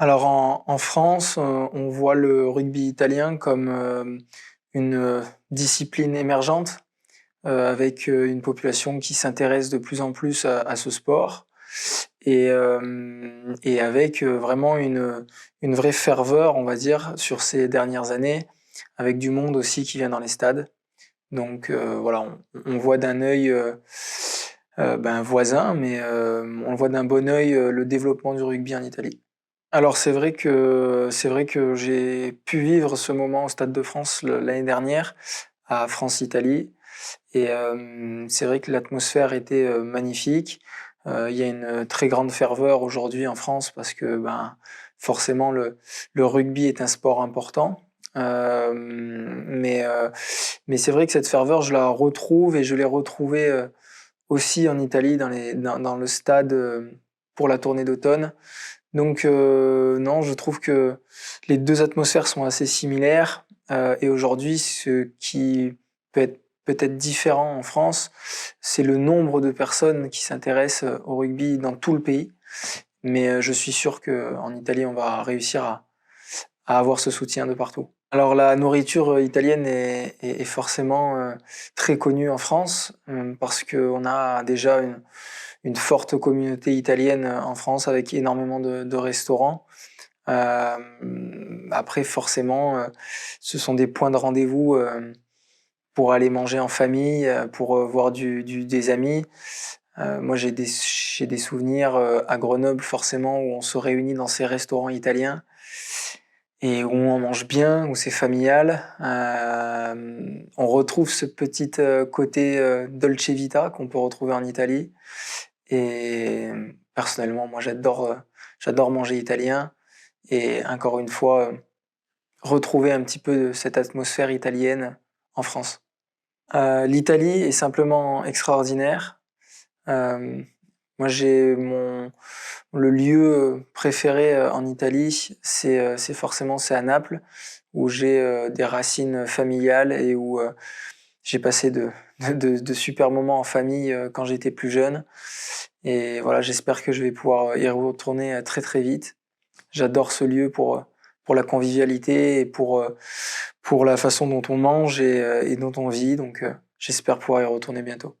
Alors en France, on voit le rugby italien comme une discipline émergente, avec une population qui s'intéresse de plus en plus à ce sport et avec vraiment une vraie ferveur, on va dire, sur ces dernières années, avec du monde aussi qui vient dans les stades. Donc voilà, on voit d'un œil voisin, mais on voit d'un bon œil le développement du rugby en Italie. Alors c'est vrai que j'ai pu vivre ce moment au Stade de France l'année dernière à France-Italie et c'est vrai que l'atmosphère était magnifique. Il y a une très grande ferveur aujourd'hui en France parce que forcément le rugby est un sport important. Mais c'est vrai que cette ferveur, je la retrouve et je l'ai retrouvée aussi en Italie dans le stade pour la tournée d'automne. Donc non, je trouve que les 2 atmosphères sont assez similaires, et aujourd'hui, ce qui peut être peut-être différent en France, c'est le nombre de personnes qui s'intéressent au rugby dans tout le pays. Mais je suis sûr qu'en Italie, on va réussir à avoir ce soutien de partout. Alors la nourriture italienne est forcément très connue en France, parce qu'on a déjà une forte communauté italienne en France avec énormément de restaurants. Après, forcément, ce sont des points de rendez-vous pour aller manger en famille, pour voir des amis. Moi, j'ai des souvenirs à Grenoble, forcément, où on se réunit dans ces restaurants italiens et où on mange bien, où c'est familial. On retrouve ce petit côté dolce vita qu'on peut retrouver en Italie. Et personnellement, moi, j'adore manger italien et encore une fois, retrouver un petit peu de cette atmosphère italienne en France. L'Italie est simplement extraordinaire. Euh, Moi, le lieu préféré en Italie, c'est à Naples, où j'ai des racines familiales et où j'ai passé de super moments en famille quand j'étais plus jeune. Et voilà, j'espère que je vais pouvoir y retourner très très vite. J'adore ce lieu pour la convivialité et pour la façon dont on mange et dont on vit. Donc j'espère pouvoir y retourner bientôt.